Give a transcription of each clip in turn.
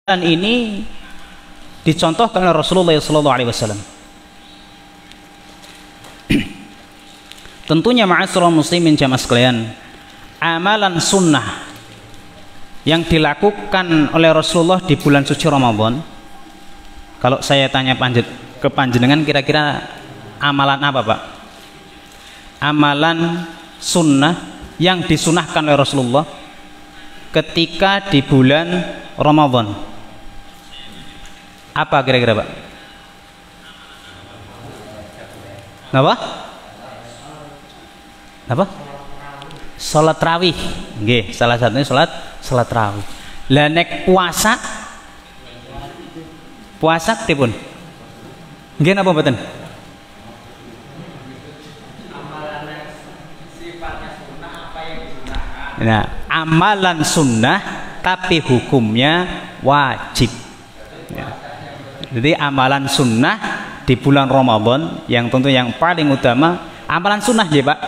Dan ini dicontohkan oleh Rasulullah SAW. Tentunya ma'asyiral muslimin jamaah sekalian, amalan sunnah yang dilakukan oleh Rasulullah di bulan suci Ramadan, kalau saya tanya ke panjenengan, kira-kira amalan apa, Pak? Amalan sunnah yang disunahkan oleh Rasulullah ketika di bulan Ramadan. Apa kira-kira, Pak? Apa? Apa? Salat tarawih. Nggih, salah satunya salat tarawih. Lah nek puasa pripun? Nggih napa mboten? Nah, amalan sunnah tapi hukumnya wajib. Ya. Jadi amalan sunnah di bulan Ramadan yang tentu yang paling utama amalan sunnah ya, Pak,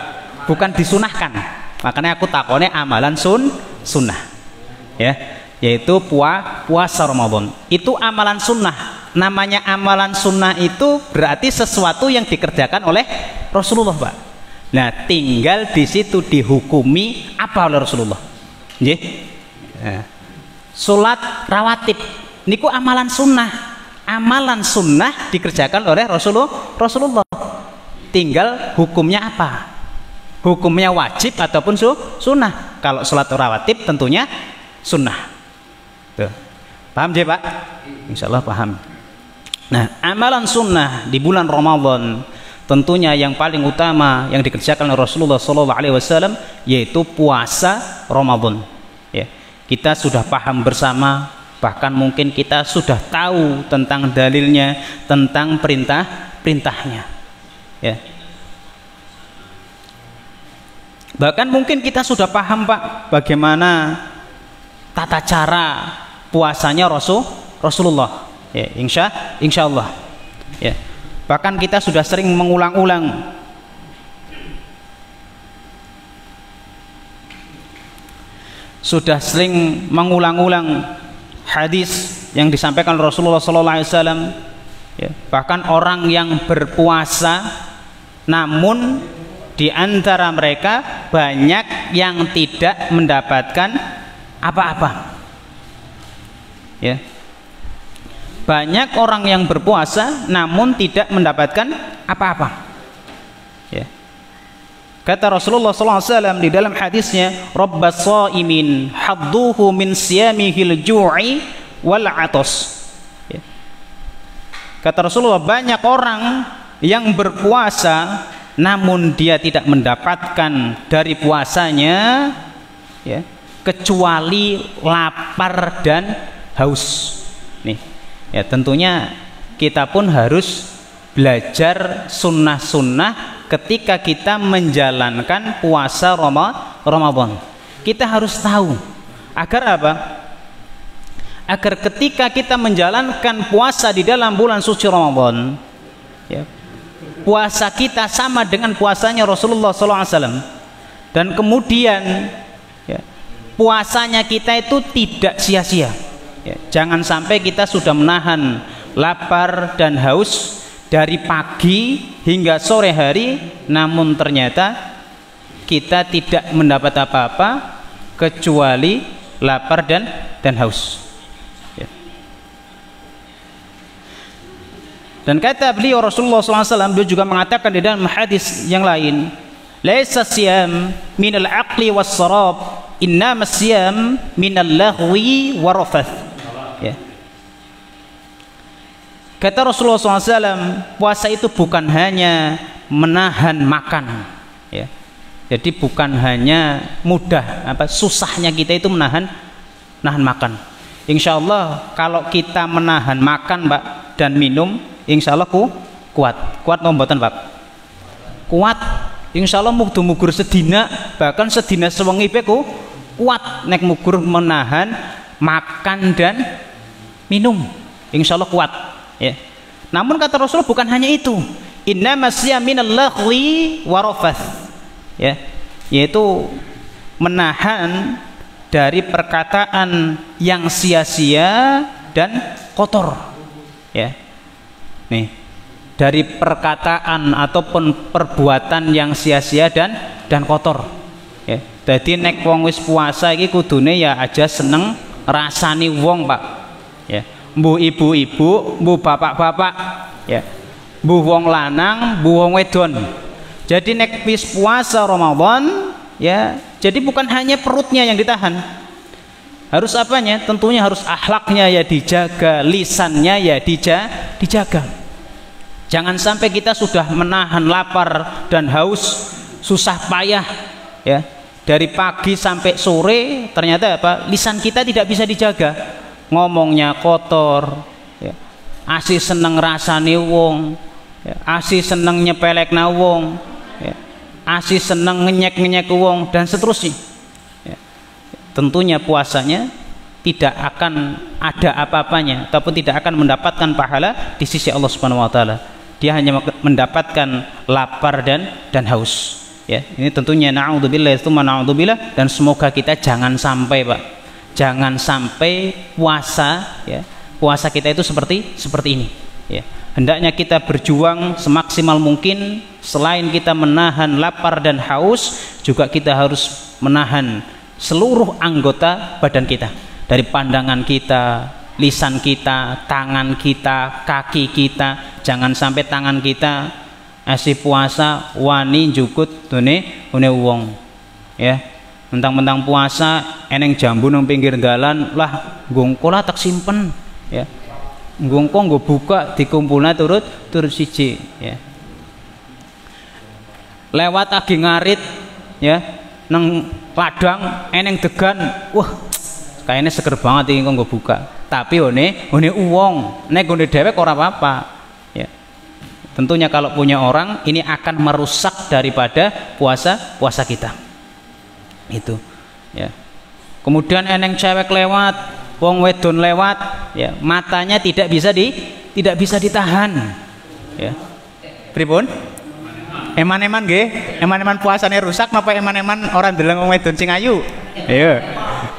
bukan disunahkan. Makanya aku takone amalan sunnah, ya, yaitu puasa Ramadan. Itu amalan sunnah. Namanya amalan sunnah itu berarti sesuatu yang dikerjakan oleh Rasulullah, Pak. Nah, tinggal di situ dihukumi apa oleh Rasulullah. Nggih. Nah, salat rawatib niku amalan sunnah. Amalan sunnah dikerjakan oleh Rasulullah. Tinggal hukumnya apa? Hukumnya wajib ataupun sunnah. Kalau salat rawatib tentunya sunnah. Tuh. Paham ya, Pak? Insyaallah paham. Nah, amalan sunnah di bulan Ramadan tentunya yang paling utama yang dikerjakan oleh Rasulullah SAW yaitu puasa Ramadan. Ya, kita sudah paham bersama, bahkan mungkin kita sudah tahu tentang dalilnya, tentang perintahnya. Ya. Bahkan mungkin kita sudah paham, Pak, bagaimana tata cara puasanya Rasulullah. Ya, insya Allah. Ya. Bahkan kita sudah sering mengulang-ulang hadis yang disampaikan Rasulullah SAW. Ya, bahkan orang yang berpuasa, namun di antara mereka banyak yang tidak mendapatkan apa-apa. Ya, banyak orang yang berpuasa, namun tidak mendapatkan apa-apa. Ya. Kata Rasulullah SAW di dalam hadisnya, Rabbas sha'imin hadduhu min siyamihil ju'i wal atos. Ya. Kata Rasulullah, banyak orang yang berpuasa namun dia tidak mendapatkan dari puasanya, ya, kecuali lapar dan haus. Nih, ya, tentunya kita pun harus belajar sunnah-sunnah ketika kita menjalankan puasa Ramadan. Kita harus tahu agar apa? Agar ketika kita menjalankan puasa di dalam bulan suci Ramadan, ya, puasa kita sama dengan puasanya Rasulullah SAW, dan kemudian, ya, puasanya kita itu tidak sia-sia. Ya, jangan sampai kita sudah menahan lapar dan haus dari pagi hingga sore hari, namun ternyata kita tidak mendapat apa-apa kecuali lapar dan haus. Ya. Dan kata beliau Rasulullah SAW, beliau juga mengatakan di dalam hadis yang lain, laisa siyam minal aqli was sarab, innama siyam minal lahwi warafath. Ya. Kata Rasulullah SAW, puasa itu bukan hanya menahan makan, ya. Jadi bukan hanya mudah, susahnya kita itu menahan makan. Insya Allah kalau kita menahan makan, Pak, dan minum, insya Allah kuat mboten, Pak? Kuat. Insya Allah mugur sedina, bahkan sedina sewengi beku kuat nek mugur menahan makan dan minum. Insya Allah kuat. Ya. Namun kata Rasulullah bukan hanya itu, innamas siyam minal lahwi warafath, ya, yaitu menahan dari perkataan yang sia-sia dan kotor. Ya. Nih, dari perkataan ataupun perbuatan yang sia-sia dan kotor. Ya. Jadi nek wong wis puasa iki kudune ya aja seneng rasani wong, Pak. Ya. Mbuh ibu-ibu, mbuh bapak-bapak, ya. Mbuh wong lanang, mbuh wong wedon. Jadi nek wis puasa Ramadan, ya, jadi bukan hanya perutnya yang ditahan. Harus apanya? Tentunya harus akhlaknya ya dijaga, lisannya ya dijaga. Jangan sampai kita sudah menahan lapar dan haus, susah payah, ya. Dari pagi sampai sore ternyata apa? Lisan kita tidak bisa dijaga. Ngomongnya kotor, ya. Asih seneng rasane wong, ya. Asih seneng nyepelekna wong, ya. Asih seneng ngenyek-ngenyek wong dan seterusnya. Ya. Tentunya puasanya tidak akan ada apa-apanya ataupun tidak akan mendapatkan pahala di sisi Allah Subhanahu wa taala. Dia hanya mendapatkan lapar dan haus. Ya, ini tentunya naudzubillah tsumma naudzubillah, dan semoga kita jangan sampai, Pak. Jangan sampai puasa, ya, puasa kita itu seperti ini, ya. Hendaknya kita berjuang semaksimal mungkin. Selain kita menahan lapar dan haus, juga kita harus menahan seluruh anggota badan kita, dari pandangan kita, lisan kita, tangan kita, kaki kita. Jangan sampai tangan kita asih puasa wani njukut tune wong, ya. Mentang-mentang puasa eneng jambu nang pinggir dalan, lah ngongko lah tak simpen, ya. Ngongko nggo buka dikumpulna turut siji, ya. Lewat agi ngarit, ya, nang ladang eneng degan, wah kayaknya seger banget iki nggo buka. Tapi one uwong, nek ngene dhewek ora apa-apa, ya. Tentunya kalau punya orang ini akan merusak daripada puasa kita. Itu, ya. Kemudian eneng cewek lewat, wong wedon lewat, ya, matanya tidak bisa ditahan, ya. Pripun? Eman-eman nggih, eman-eman puasane rusak napa eman-eman orang deleng wong wedon sing ayu?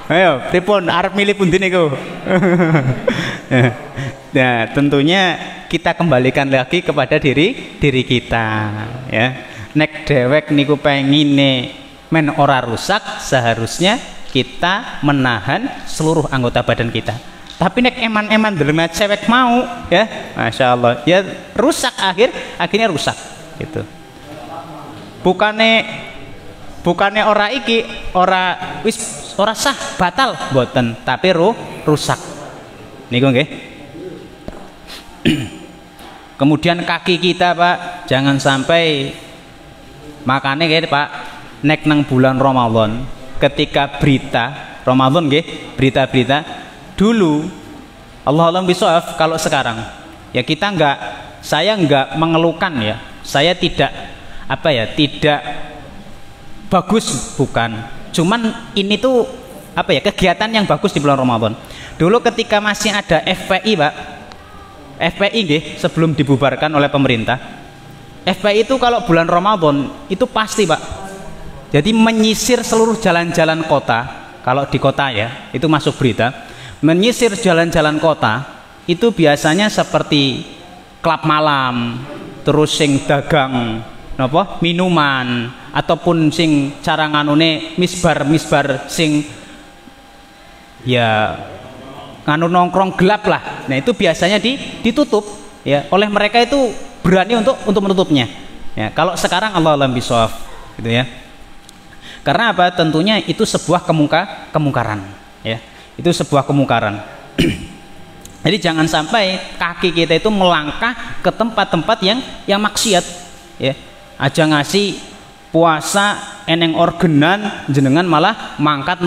Ayo, pripun arep milih pundi niku? Nah, tentunya kita kembalikan lagi kepada diri kita, ya. Nek dewek niku pengine men ora rusak, seharusnya kita menahan seluruh anggota badan kita. Tapi nek eman-eman deleng cewek mau, ya, masya Allah, ya rusak, akhirnya rusak, gitu. Bukannya ora iki ora sah, batal boten, tapi rusak. Niku nggih. Kemudian kaki kita, Pak, jangan sampai makane nggih, Pak. Nek nang bulan Ramadan, ketika berita Ramadan nggih, berita-berita dulu, Allahu'alam bishawab, kalau sekarang ya saya enggak mengeluhkan, ya. Saya tidak tidak bagus, bukan. Cuman ini tuh kegiatan yang bagus di bulan Ramadan. Dulu ketika masih ada FPI, Pak. FPI nggih, sebelum dibubarkan oleh pemerintah. FPI itu kalau bulan Ramadan itu pasti, Pak. Jadi menyisir seluruh jalan-jalan kota, kalau di kota ya, itu masuk berita. Menyisir jalan-jalan kota itu biasanya seperti klub malam, terus sing dagang napa minuman, ataupun sing cara nganune misbar sing ya nganu nongkrong gelap lah. Nah, itu biasanya ditutup, ya. Oleh mereka itu berani untuk menutupnya. Ya, kalau sekarang Allah alam bisawab, gitu ya. Karena apa? Tentunya itu sebuah kemungkaran, ya. Itu sebuah kemungkaran. Jadi jangan sampai kaki kita itu melangkah ke tempat-tempat yang maksiat, ya. Aja ngasih puasa eneng orgenan jenengan malah mangkat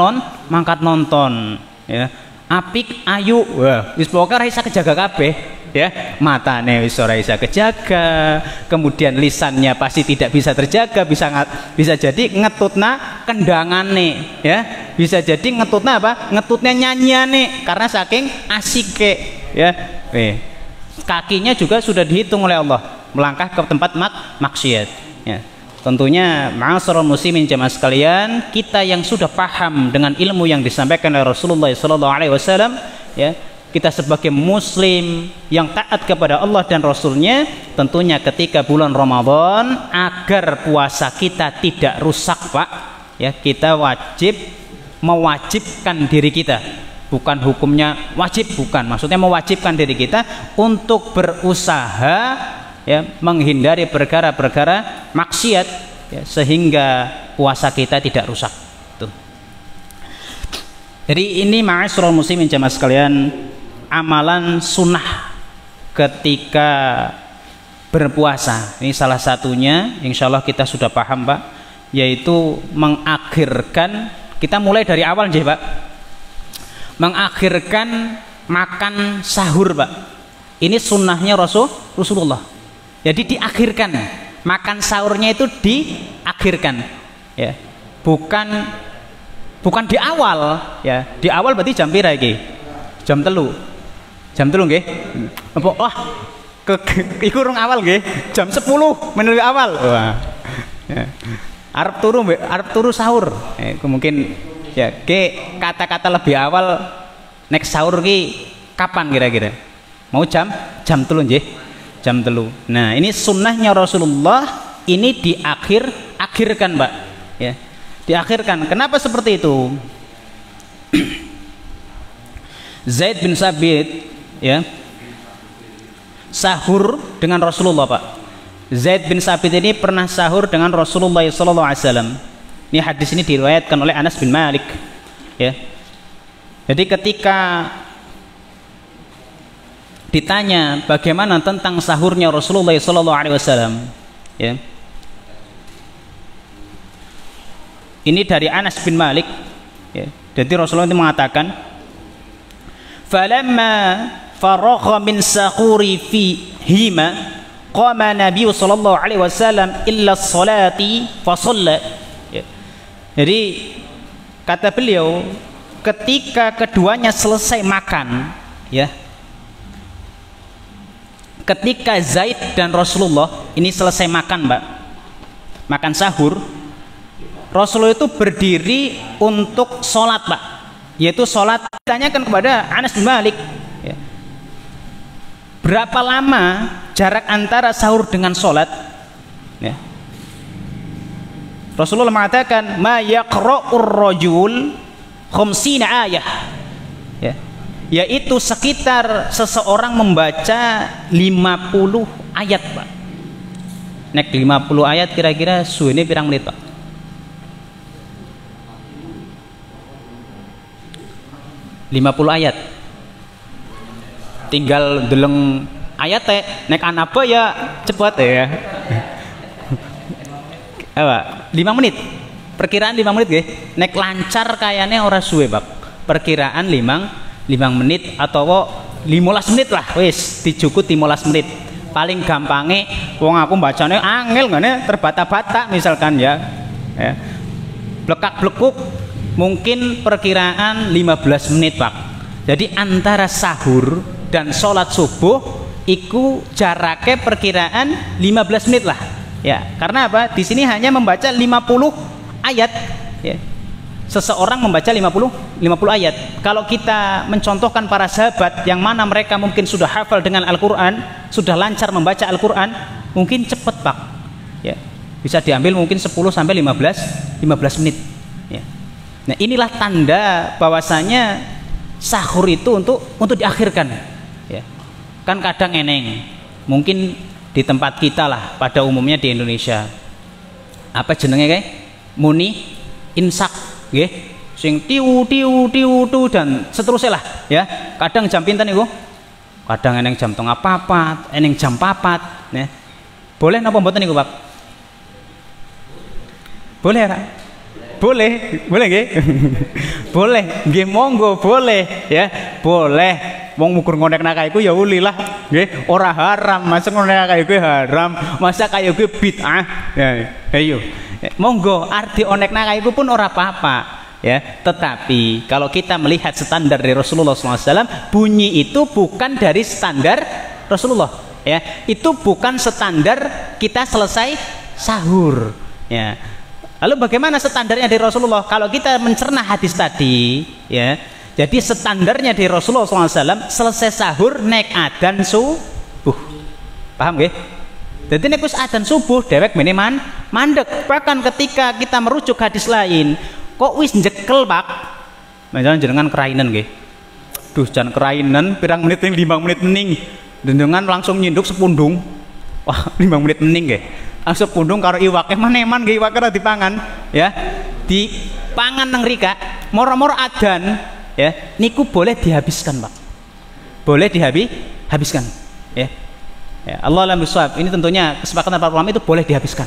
nonton, ya. Apik ayu, wah wis pokoke ora isa kejaga kabeh, ya. Matane wis ora isa kejaga, kemudian lisannya pasti tidak bisa terjaga, bisa jadi ngetutna kendangane, ya. Bisa jadi ngetutna apa? Ngetutnya nyanyiane karena saking asike, ya. Kakinya juga sudah dihitung oleh Allah melangkah ke tempat maksiat, ya. Tentunya ma'asyiral muslimin jamaah sekalian, kita yang sudah paham dengan ilmu yang disampaikan oleh Rasulullah SAW, ya, kita sebagai muslim yang taat kepada Allah dan Rasulnya, tentunya ketika bulan Ramadan agar puasa kita tidak rusak, Pak, ya, kita mewajibkan diri kita, bukan hukumnya wajib, bukan, maksudnya mewajibkan diri kita untuk berusaha, ya, menghindari perkara-perkara maksiat, ya, sehingga puasa kita tidak rusak. Tuh. Jadi ini ma'asyiral muslimin jamaah sekalian, amalan sunnah ketika berpuasa. Ini salah satunya, insya Allah kita sudah paham, Pak, yaitu mengakhirkan, kita mulai dari awal aja, Pak, mengakhirkan makan sahur, Pak. Ini sunnahnya Rasulullah. Jadi diakhirkan, makan sahurnya itu diakhirkan, ya, bukan di awal, ya. Di awal berarti jam pira iki? Jam telu nggih. Apa? Wah, iku rung awal nggih. Jam 10 menuju awal. Wah. Ya. Arep turu sahur. Mungkin ya, kata-kata lebih awal nek sahur ki kapan kira-kira? Mau jam telu nggih. Jam telu. Nah, ini sunnahnya Rasulullah, ini diakhirkan, Mbak. Ya. Diakhirkan. Kenapa seperti itu? Zaid bin Sabit, ya, sahur dengan Rasulullah, Pak. Zaid bin Sabit ini pernah sahur dengan Rasulullah SAW. Ini hadis ini diriwayatkan oleh Anas bin Malik, ya. Jadi ketika ditanya bagaimana tentang sahurnya Rasulullah SAW, ya, ini dari Anas bin Malik, ya. Jadi Rasulullah itu mengatakan, falamma faragha min sahuri fihima qama Nabi sallallahu alaihi wasallam illa sholati fa shalla. Ya. Jadi kata beliau, ketika keduanya selesai makan, ya, ketika Zaid dan Rasulullah ini selesai makan, Mbak, makan sahur, Rasulullah itu berdiri untuk sholat, Pak, yaitu sholat. Ditanyakan kepada Anas bin Malik, ya, berapa lama jarak antara sahur dengan sholat, ya. Rasulullah mengatakan, ma yaqra'ur rajul khamsina ayah, ya, yaitu sekitar seseorang membaca 50 ayat, Pak. Nek 50 ayat kira-kira suwene pirang menit, Pak? 50 ayat. Tinggal deleng ayat teh nek anapa ya cepet ya. Apa? 5 menit. Perkiraan 5 menit nggih. Nek lancar kayane ora suwe, Pak. Perkiraan 5 menit atau 15 menit lah wis dijukut 15 menit. Paling gampange wong aku bacane angel ngene terbata-bata misalkan, ya. Ya. Blekak-blekuk mungkin perkiraan 15 menit, Pak. Jadi antara sahur dan sholat subuh iku jaraknya perkiraan 15 menit lah, ya. Karena apa? Di sini hanya membaca 50 ayat, ya. Seseorang membaca 50 ayat. Kalau kita mencontohkan para sahabat yang mana mereka mungkin sudah hafal dengan Al-Qur'an, sudah lancar membaca Al-Qur'an, mungkin cepat, Pak. Ya. Bisa diambil mungkin 10 sampai 15 menit, ya. Nah, inilah tanda bahwasanya sahur itu untuk diakhirkan, ya. Kan kadang eneng, mungkin di tempat kita lah, pada umumnya di Indonesia, apa jenenge kayak muni imsak, nggih, sing tiu dan seterusnya lah, ya. Kadang jam pinten niku? Kadang eneng jam 3:04, eneng jam 4, ya. Boleh napa mboten niku, Pak? Boleh ora? Boleh nggih? Boleh, nggih, monggo, boleh, ya. Boleh. Wong ngukur ngonek kaya iku ya uli lah, nggih. Ora haram, masa ngonek kaya iku haram, masa kaya iku bid'ah. Ya, ayo. Monggo, arti onek kaya iku pun ora apa-apa, ya. Tetapi kalau kita melihat standar dari Rasulullah SAW, bunyi itu bukan dari standar Rasulullah, ya. Itu bukan standar kita selesai sahur, ya. Lalu bagaimana standarnya dari Rasulullah? Kalau kita mencerna hadis tadi, ya, Jadi standarnya di Rasulullah SAW selesai sahur naik adzan subuh. Paham nggih? Jadi nek wis adzan subuh dhewek mene mandek. Bahkan ketika kita merujuk hadis lain, kok wis njekel, Pak? Misalnya jenengan kerainan nggih. Duh, jan kerainan pirang menit ning 5 menit mening. Jenengan langsung nyinduk sepundung. Wah, 5 menit mening nggih. Langsung sepundung karo iwake maneman nggih, iwake ora dipangan, ya. Dipangan nang rika, moro-moro adzan. Ya, niku boleh dihabiskan, Pak. Boleh dihabiskan, ya. Ya, Allah alam bisawab. Ini tentunya kesepakatan para ulama itu boleh dihabiskan.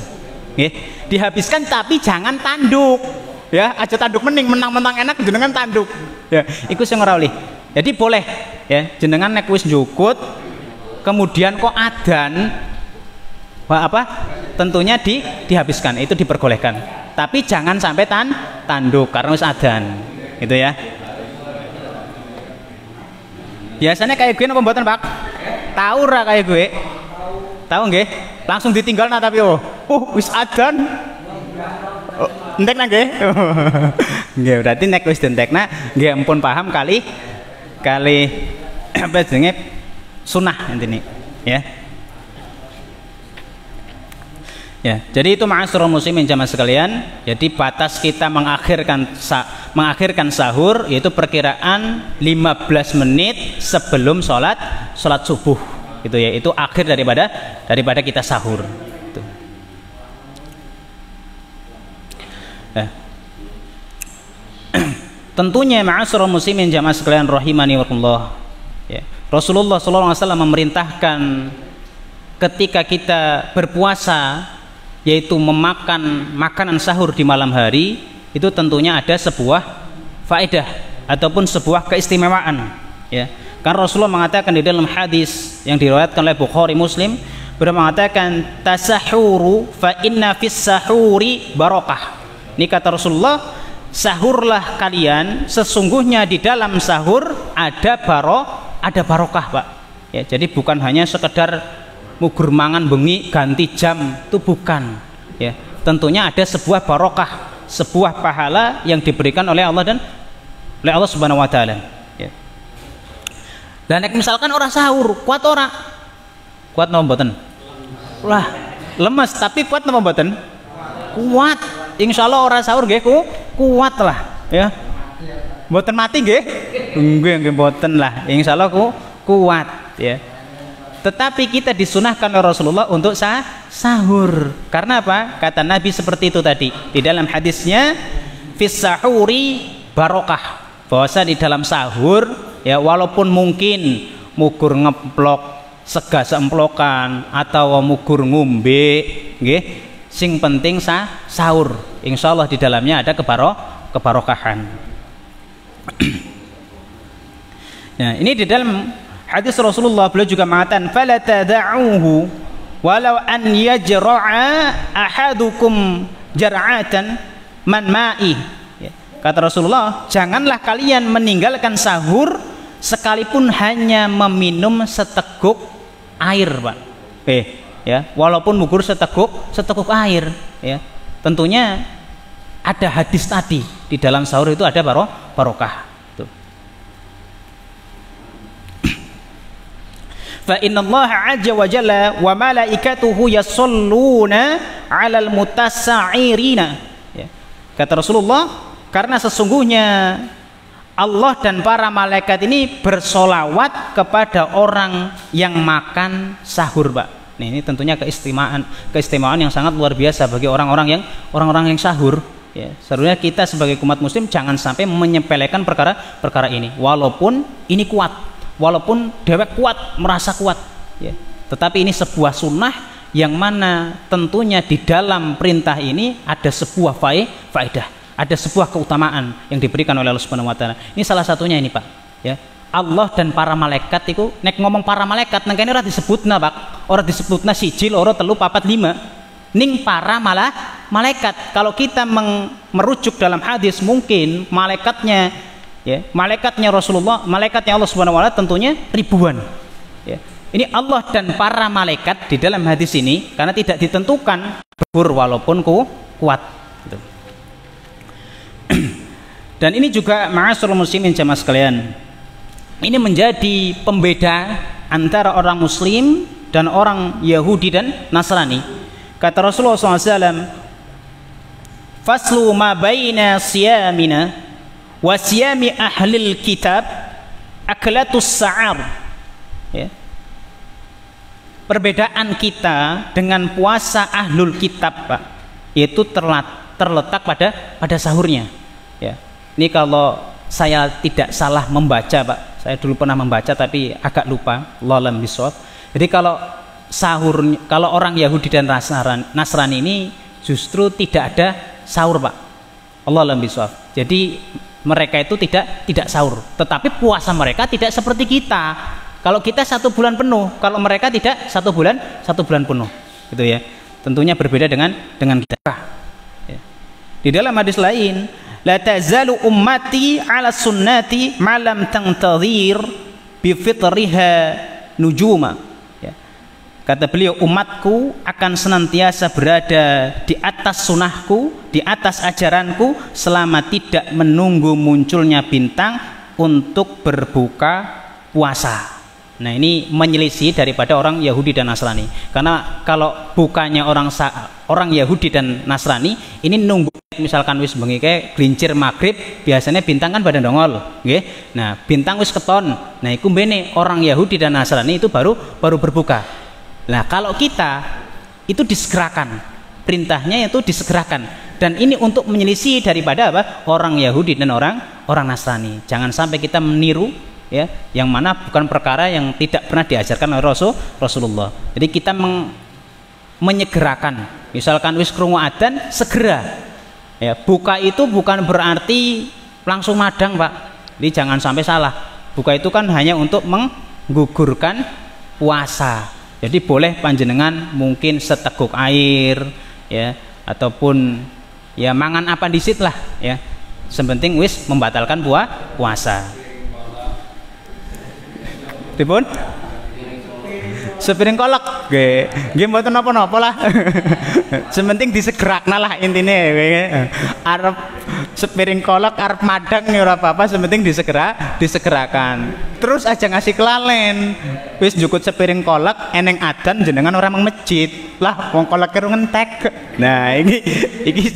Ya, dihabiskan tapi jangan tanduk. Ya, aja tanduk mening menang-menang enak jenengan tanduk. Ya, iku sing ora oleh. Jadi boleh, ya, jenengan nek wis njukut kemudian kok adzan apa? Tentunya dihabiskan, itu diperbolehkan. Tapi jangan sampai tanduk karena wis adzan. Gitu ya. Biasanya kayak gue apa mboten, Pak? Tahu ra kayak gue? Tahu nggih? Langsung ditinggal nah tapi wis adzan. Entek nang nggih? Nggih, berarti nek wis dentekna nggih ampun paham kali apa jenenge sunah intine, ya. Ya, jadi itu ma'asyiral muslimin jamaah sekalian. Jadi batas kita mengakhirkan sahur yaitu perkiraan 15 menit sebelum sholat subuh. Itu ya, itu akhir daripada kita sahur. Itu. Ya. Tentunya ma'asyiral muslimin jamaah sekalian rahimani wakumullah. Ya. Rasulullah SAW memerintahkan ketika kita berpuasa yaitu memakan makanan sahur di malam hari, itu tentunya ada sebuah faedah ataupun sebuah keistimewaan, ya. Karena Rasulullah mengatakan di dalam hadis yang diriwayatkan oleh Bukhari Muslim, beliau mengatakan tasahuru fa inna fis sahuri barakah. Ini kata Rasulullah, sahurlah kalian, sesungguhnya di dalam sahur ada barokah, Pak. Ya, jadi bukan hanya sekedar mugur mangan bengi ganti jam, itu bukan, ya. Tentunya ada sebuah barokah, sebuah pahala yang diberikan oleh Allah Subhanahu wa taala, ya. Dan misalkan orang sahur kuat napa mboten? Lah, lemes tapi kuat napa mboten? Kuat. Insyaallah orang sahur nggih kuat lah, ya. Mboten mati nggih? Nggih mboten lah. Insyaallah kuat, ya. Tetapi kita disunahkan oleh Rasulullah untuk sahur. Karena apa? Kata Nabi seperti itu tadi di dalam hadisnya, fis sahuri barokah. Bahwasa di dalam sahur, ya, walaupun mungkin mugur ngeplok sega seemplokan atau mugur ngombe, nggih, sing penting sahur. Insyaallah di dalamnya ada kebarokahan. Nah, ini di dalam hadis Rasulullah beliau juga mengatakan fala tad'uhu walau an yajra'a ahadukum jar'atan man ma'i. Ya. Kata Rasulullah, janganlah kalian meninggalkan sahur sekalipun hanya meminum seteguk air, Pak. Ya, walaupun mugur seteguk air, ya. Tentunya ada hadis tadi di dalam sahur itu ada barokah. Fa innallaha 'azza wa jalla wa malaikatuhu yashalluna 'alal mutasa'irina. Ya. Kata Rasulullah, karena sesungguhnya Allah dan para malaikat ini bersolawat kepada orang yang makan sahur, Pak. Nah, ini tentunya keistimewaan yang sangat luar biasa bagi orang-orang yang sahur. Ya, seharusnya kita sebagai umat muslim jangan sampai menyepelekan perkara ini, walaupun ini kuat, walaupun dewek kuat, merasa kuat, ya. Tetapi ini sebuah sunnah yang mana tentunya di dalam perintah ini ada sebuah faedah, ada sebuah keutamaan yang diberikan oleh Allah Subhanahu wa taala. Ini salah satunya ini, Pak, ya. Allah dan para malaikat itu, nek ngomong para malaikat nang kene ora disebutna, Pak. Ora disebutna 1, 2, 3, 4, 5. Ning para malaikat. Kalau kita merujuk dalam hadis, mungkin malaikatnya, ya, malaikatnya Rasulullah, malaikatnya Allah Subhanahu wa taala tentunya ribuan. Ya. Ini Allah dan para malaikat di dalam hadis ini karena tidak ditentukan walaupun kuat. Gitu. Dan ini juga ma'asyiral muslimin jamaah sekalian, ini menjadi pembeda antara orang muslim dan orang Yahudi dan Nasrani. Kata Rasulullah SAW, faslu ma baina siyamina wa siyami ahlil kitab aklatus sa'ar. Ya. Perbedaan kita dengan puasa ahlul kitab, Pak, yaitu terletak pada sahurnya. Ya. Ini kalau saya tidak salah membaca, Pak, saya dulu pernah membaca tapi agak lupa, Allahu a'lam bishawab. Jadi kalau sahur, kalau orang Yahudi dan Nasrani ini justru tidak ada sahur, Pak, Allahu a'lam bishawab. Jadi mereka itu tidak sahur, tetapi puasa mereka tidak seperti kita. Kalau kita 1 bulan penuh, kalau mereka tidak 1 bulan penuh, gitu ya. Tentunya berbeda dengan kita. Ya. Di dalam hadis lain, la tazalu ummati ala sunnati malam tangtadhir bi fitriha nujuma. Ya. Kata beliau, umatku akan senantiasa berada di atas sunnahku, di atas ajaranku, selama tidak menunggu munculnya bintang untuk berbuka puasa. Nah, ini menyelisih daripada orang Yahudi dan Nasrani. Karena kalau bukanya orang Yahudi dan Nasrani ini nunggu, misalkan wis bengi kayak gelincir maghrib, biasanya bintang kan pada dongol, nggih. Nah, bintang wis keton. Nah, iku mbene orang Yahudi dan Nasrani itu baru berbuka. Nah, kalau kita itu disegerakan. Perintahnya itu disegerakan. Dan ini untuk menyelisih daripada apa? Orang Yahudi dan orang Nasrani. Jangan sampai kita meniru, ya, yang mana bukan perkara yang tidak pernah diajarkan oleh Rasulullah. Jadi kita menyegerakan. Misalkan wis krungu adzan, segera. Ya, buka itu bukan berarti langsung madang, Pak. Jadi jangan sampai salah. Buka itu kan hanya untuk menggugurkan puasa. Jadi boleh panjenengan mungkin seteguk air, ya, ataupun ya mangan apa disit lah, ya. Sepenting wis membatalkan puasa. Dipun sepiring kolak nggih mboten napa-napa lah. Sementing disegrakna lah intine. Arep sepiring kolak arep madang ya ora apa-apa, sementing disegerakan. Terus aja ngasih kelalen. Wis njukut sepiring kolak eneng adzan jenengan ora mang masjid. Lah wong kolak karo ngentek. Nah, iki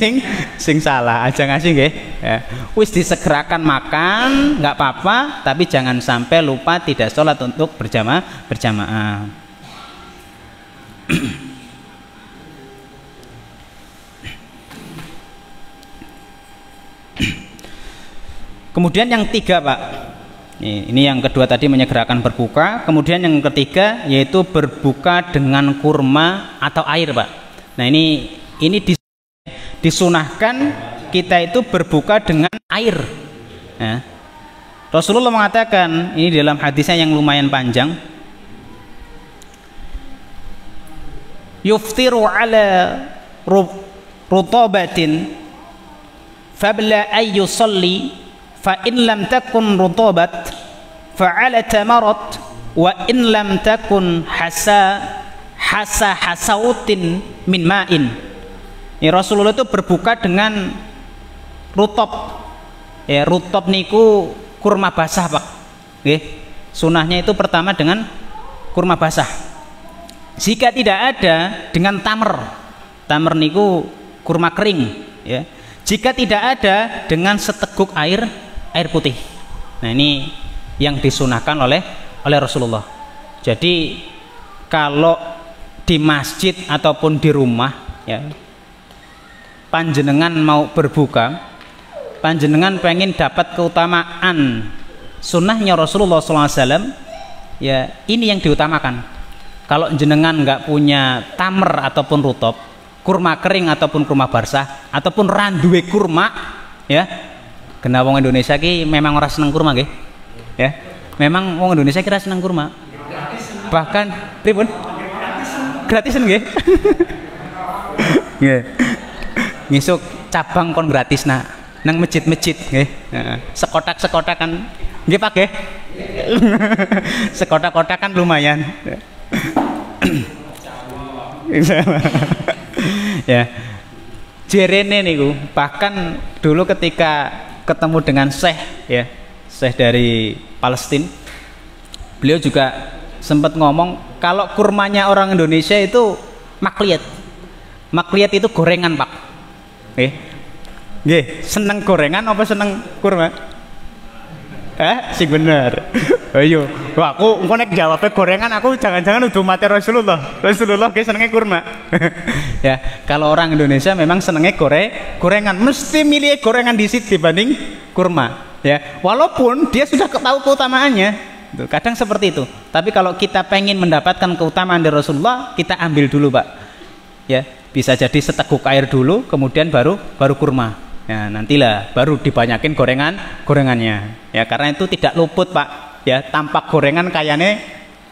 sing salah, aja ngasih nggih. Ya. Wis disegerakan makan enggak apa-apa, tapi jangan sampai lupa tidak sholat untuk berjamaah. Kemudian yang tiga, Pak, ini yang kedua tadi menyegerakan berbuka. Kemudian yang ketiga yaitu berbuka dengan kurma atau air, Pak. Nah, ini disunahkan kita itu berbuka dengan air. Nah, Rasulullah mengatakan ini dalam hadisnya yang lumayan panjang, yuftiru ala rutabatin fabla ay yusalli fa in lam takun rutabat fa ala tamarat wa in lam takun hasautin min ma'in. Ya, Rasulullah itu berbuka dengan rutab. Ya, rutab niku kurma basah, Pak. Nggih. Sunahnya itu pertama dengan kurma basah. Jika tidak ada dengan tamer. Tamer niku kurma kering, ya. Jika tidak ada dengan seteguk air putih. Nah, ini yang disunahkan oleh Rasulullah. Jadi kalau di masjid ataupun di rumah, ya, panjenengan mau berbuka, panjenengan pengen dapat keutamaan sunnahnya Rasulullah SAW, ya ini yang diutamakan. Kalau jenengan nggak punya tamer ataupun rutop, kurma kering ataupun kurma basah, ataupun randuwe kurma, ya, kena wong Indonesia ki memang ora seneng kurma, nggih, ya, memang wong Indonesia kira seneng kurma, bahkan pripun gratisan, nggih. Nggih. Ngisuk cabang kon gratis nang masjid-masjid, nggih. Sekotak-sekotak kan nggih, Pak, nggih. Sekotak-kotak kan lumayan. Ya. Jerene niku bahkan dulu ketika ketemu dengan Syekh ya, Syekh dari Palestina. Beliau juga sempat ngomong kalau kurmanya orang Indonesia itu makliyat. Makliyat itu gorengan, Pak. Nggih, seneng gorengan apa seneng kurma? Sing bener. Ayo, wah aku engko nek jawabnya gorengan aku jangan-jangan udah mati Rasulullah. Rasulullah ge senenge kurma. Ya, kalau orang Indonesia memang senenge gorengan, mesti milih gorengan disit dibanding kurma. Ya, walaupun dia sudah tahu keutamaannya. Kadang seperti itu. Tapi kalau kita pengen mendapatkan keutamaan dari Rasulullah, kita ambil dulu, Pak. Ya, bisa jadi seteguk air dulu, kemudian baru kurma. Ya, nantilah baru dibanyakin gorengannya. Ya, karena itu tidak luput, Pak. Ya, tampak gorengan kayaknya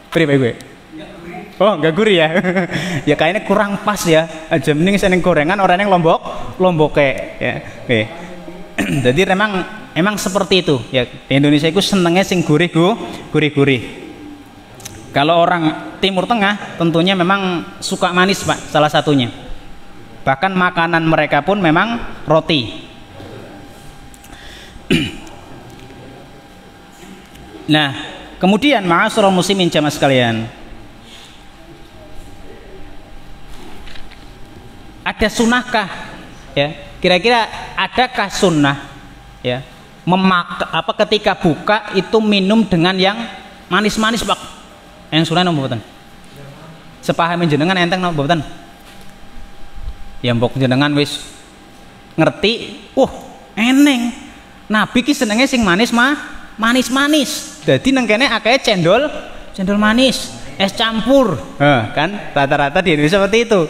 priwe gue. Oh, enggak gurih ya. Ya kayaknya kurang pas ya. Aja mending seneng gorengan orang yang lombok ya. Oke. Jadi emang seperti itu ya. Di Indonesia itu senengnya sing gurih. Kalau orang Timur Tengah tentunya memang suka manis, Pak, salah satunya. Bahkan makanan mereka pun memang roti. Nah, kemudian ma'asyiral muslimin jamaah sekalian, ada sunnahkah ya? Kira-kira adakah sunnah ya ketika buka itu minum dengan yang manis-manis, Pak? Yang sunnah napa mboten? Sepaham jenengan enteng napa mboten? Ya mbok jenengan wis ngerti, eneng. Nabi ki senenge sing manis-manis. Jadi nang kene akeh cendol manis, es campur. Kan rata-rata di Indonesia seperti itu.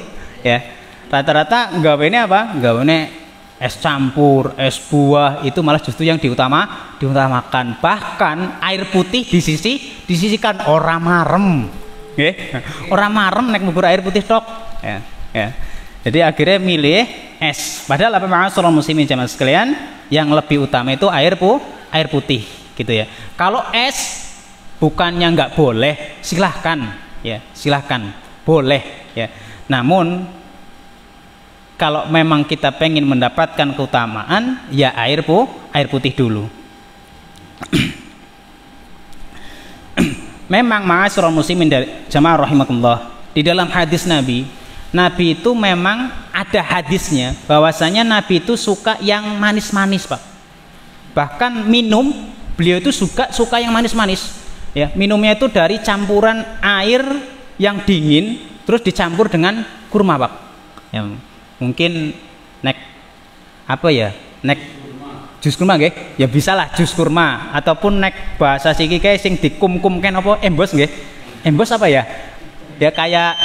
Ya. Rata-rata gawene apa? Gawene es campur, es buah itu malah justru yang diutamakan. Bahkan air putih disisihkan ora marem. Nggih. Ora marem nek mbur air putih tok. Ya. Jadi akhirnya milih es. Padahal apa ma'asyiral muslimin jamaah sekalian, yang lebih utama itu air putih gitu ya. Kalau es bukannya nggak boleh, silahkan ya, silahkan boleh ya. Namun kalau memang kita pengen mendapatkan keutamaan, ya air putih dulu. Memang ma'asyiral muslimin jamaah rahimakumullah, di dalam hadis Nabi itu memang ada hadisnya bahwasanya Nabi itu suka yang manis-manis, Pak. Bahkan minum beliau itu suka yang manis-manis. Ya, minumnya itu dari campuran air yang dingin terus dicampur dengan kurma, Pak. Ya, mungkin nek jus kurma nggih? Ya bisalah jus kurma ataupun nek bahasa siki kae sing dikum-kumken apa embos nggih? Embos apa ya? Ya kayak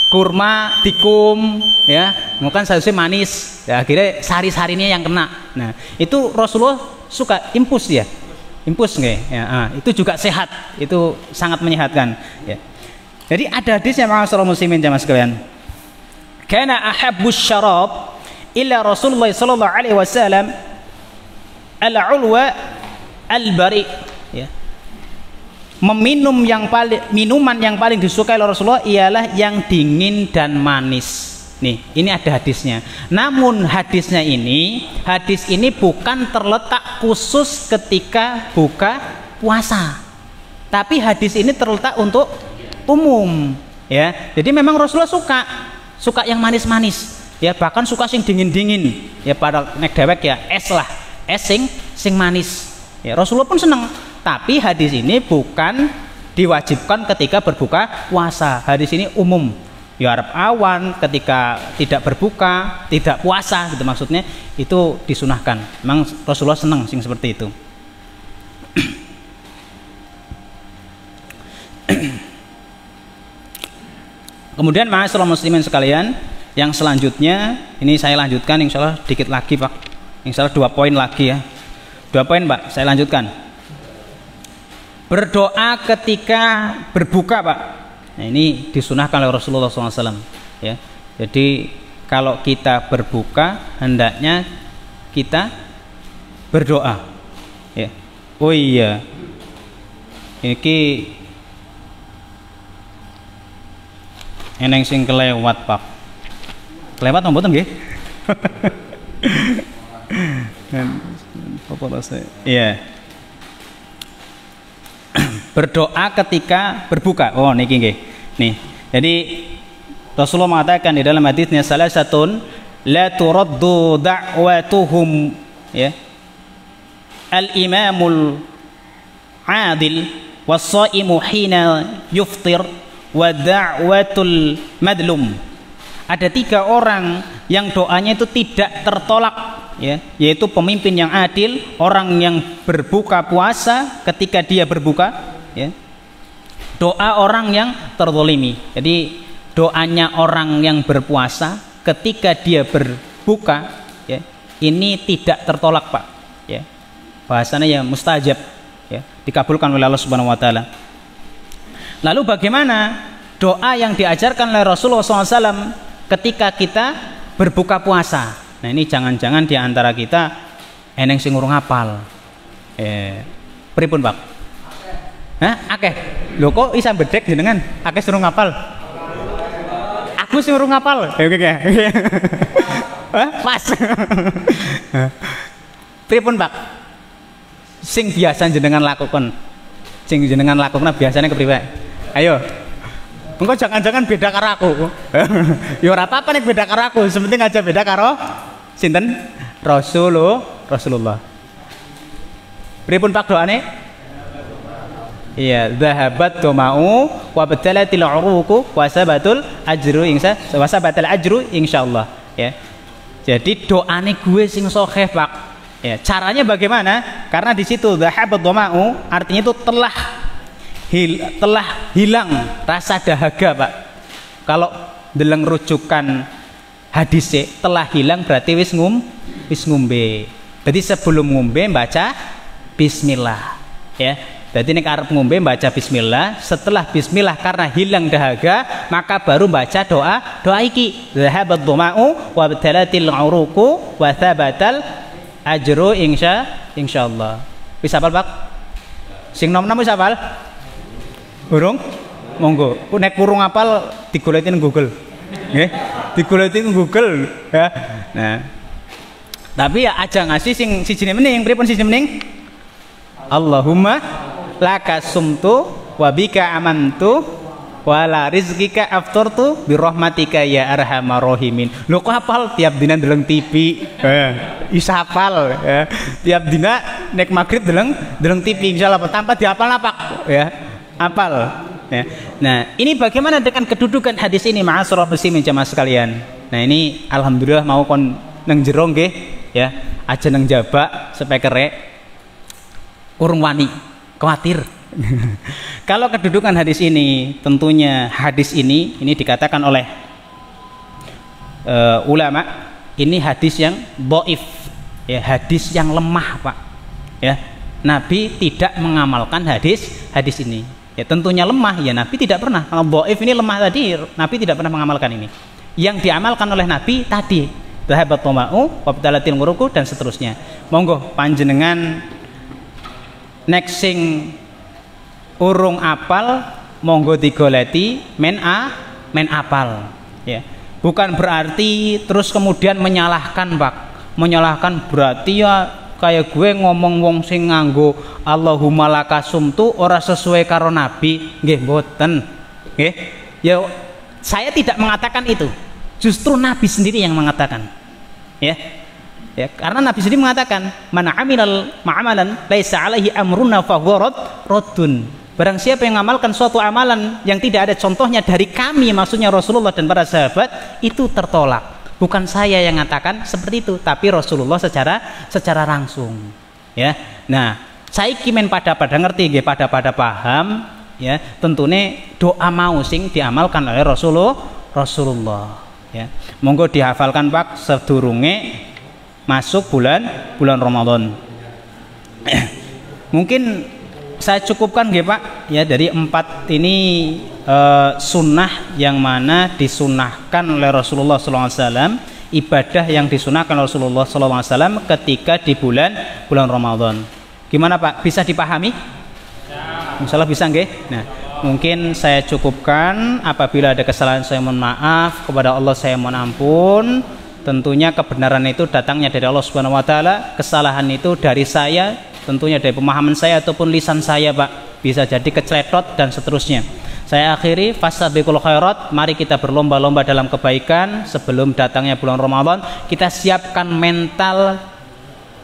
kurma dikum ya, mungkin seharusnya manis ya, akhirnya sari-sarinya yang kena. Nah itu Rasulullah suka impus nggih ya, itu juga sehat, itu sangat menyehatkan ya. Jadi ada hadisnya ma'asyiral muslimin jamaah sekalian, kana ahabbus syarab illa Rasulullah sallallahu alaihi wasallam al-ulwa al-bari ya. Minuman yang paling disukai oleh Rasulullah ialah yang dingin dan manis. Nih, ini ada hadisnya. Namun hadis ini bukan terletak khusus ketika buka puasa. Tapi hadis ini terletak untuk umum, ya. Jadi memang Rasulullah suka yang manis-manis, ya, bahkan suka sing dingin-dingin. Ya pada nek dewek ya es lah, es sing manis. Ya, Rasulullah pun senang. Tapi hadis ini bukan diwajibkan ketika berbuka puasa. Hadis ini umum. Ya Arab awan ketika tidak berbuka, tidak puasa gitu maksudnya, itu disunahkan. Memang Rasulullah senang sing seperti itu. Kemudian ma'asyiral muslimin sekalian, yang selanjutnya ini saya lanjutkan insyaallah dikit lagi, Pak. Insyaallah 2 poin lagi ya. 2 poin, Pak, saya lanjutkan. Berdoa ketika berbuka, Pak. Nah, ini disunahkan oleh Rasulullah SAW ya. Jadi kalau kita berbuka hendaknya kita berdoa ya. Oh iya, ini eneng sing kelewat, Pak. Kelewat mboten nggih? Iya. Berdoa ketika berbuka. Oh niki nggih. Nih. Jadi Rasulullah mengatakan di dalam hadisnya salasatun la turaddu da'watuhum ya. Al-imamul adil was-shaimu hina yuftir wa da'watul madlum. Ada 3 orang yang doanya itu tidak tertolak ya, yaitu pemimpin yang adil, orang yang berbuka puasa ketika dia berbuka ya. Doa orang yang terzalimi. Jadi doanya orang yang berpuasa ketika dia berbuka ya, ini tidak tertolak Pak ya. Bahasanya ya mustajab ya, dikabulkan oleh Allah Subhanahu wa taala. Lalu bagaimana doa yang diajarkan oleh Rasulullah SAW ketika kita berbuka puasa? Nah ini jangan-jangan di antara kita eneng sing urung hafal. Pripun Pak? Hah? Akeh. Lho kok isa bedek jenengan? Akeh urung hafal. Aku sing urung hafal. Oke. Hah? Pas. Pripun Pak? Sing biasa jenengan lakukan. Sing jenengan lakukan biasanya kepriwe? Ayo. Engko jangan-jangan beda karo aku. Ya ora apa-apa nek beda karo aku, sepenting aja beda karo sinten? Rasulullah. Pripun Pak doane? Iya, dhahabat domau wa batalatil uruqu wa sabatul ajru insyaallah ya. Jadi doane gue sing sahih Pak. Ya, caranya bagaimana? Karena di situ dhahabat domau artinya itu telah hilang rasa dahaga Pak. Kalau deleng rujukan hadisnya telah hilang berarti wis ngombe. Jadi sebelum ngombe baca bismillah ya. Jadi nek arep ngombe baca bismillah, setelah bismillah karena hilang dahaga maka baru baca doa iki dhahabat dhama'u wa batalatil uruqu wa thabatal ajru insyaallah. Wis hafal Pak? Sing nom-nom wis hafal? Urung? Monggo. Nek kurang hafal digoleki nang Google. Nggih. Digoleki nang Google ya. Nah. Tapi ya aja ngasih sing sijine mending, pripun sijine mending? Allahumma laka sumtu wa bika amantu wa la rizqika aftartu bi rahmatika ya arhamar rahimin. Lho kok hafal tiap dina ndeleng TV. Isa hafal ya. Tiap dina nek magrib ndeleng TV insyaallah tanpa dihafal apa ya. Hafal ya. Nah, ini bagaimana dengan kedudukan hadis ini ma'asyiral muslimin jamaah sekalian. Nah, ini alhamdulillah mau kon nang jero nggih ya. Aja nang jabak supaya kerek urung wani khawatir. Kalau kedudukan hadis ini, tentunya hadis ini dikatakan oleh ulama ini hadis yang dhaif ya, hadis yang lemah Pak ya. Nabi tidak mengamalkan hadis ini ya, tentunya lemah ya. Nabi tidak pernah, kalau dhaif ini lemah tadi, Nabi tidak pernah mengamalkan ini. Yang diamalkan oleh Nabi tadi dhahabat dhama'u wa batalatil uruqu dan seterusnya. Monggo panjenengan nek sing urung apal monggo digoleti men apal ya. Bukan berarti terus kemudian menyalahkan Pak. Menyalahkan berarti ya kayak gue ngomong wong sing nganggo Allahumma lakasumtu ora sesuai karo Nabi. Nggih mboten. Nggih. Ya saya tidak mengatakan itu. Justru Nabi sendiri yang mengatakan. Ya. Ya, karena Nabi sendiri mengatakan, "Man amilal ma'amalan laisa 'alaihi amruna fa huwa raddun." Barang siapa yang mengamalkan suatu amalan yang tidak ada contohnya dari kami, maksudnya Rasulullah dan para sahabat, itu tertolak. Bukan saya yang mengatakan seperti itu, tapi Rasulullah secara langsung. Ya. Nah, saya kimen pada ngerti nggih, pada paham ya. Tentunya doa mau sing diamalkan oleh Rasulullah ya. Monggo dihafalkan Pak sedurunge masuk bulan Ramadan. Mungkin saya cukupkan nggih Pak ya, dari 4 ini sunnah yang mana disunahkan oleh Rasulullah SAW, ibadah yang disunahkan Rasulullah SAW ketika di bulan Ramadan. Gimana Pak? Bisa dipahami? Insyaallah bisa nggih. Nah, mungkin saya cukupkan. Apabila ada kesalahan saya mohon maaf, kepada Allah saya mohon ampun. tentunya kebenaran itu datangnya dari Allah Subhanahu wa taala, kesalahan itu dari saya, tentunya dari pemahaman saya ataupun lisan saya, Pak. Bisa jadi keceletot dan seterusnya. Saya akhiri, fastabiqul khairat, mari kita berlomba-lomba dalam kebaikan sebelum datangnya bulan Ramadan. Kita siapkan mental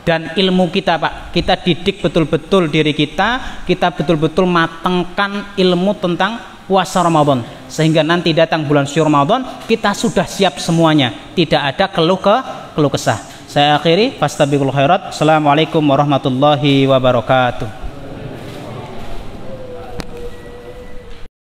dan ilmu kita, Pak. Kita didik betul-betul diri kita betul-betul matangkan ilmu tentang puasa Ramadan, sehingga nanti datang bulan suci Ramadan kita sudah siap semuanya, tidak ada keluh kesah. Saya akhiri, fastabiqul khairat. Assalamualaikum warahmatullahi wabarakatuh.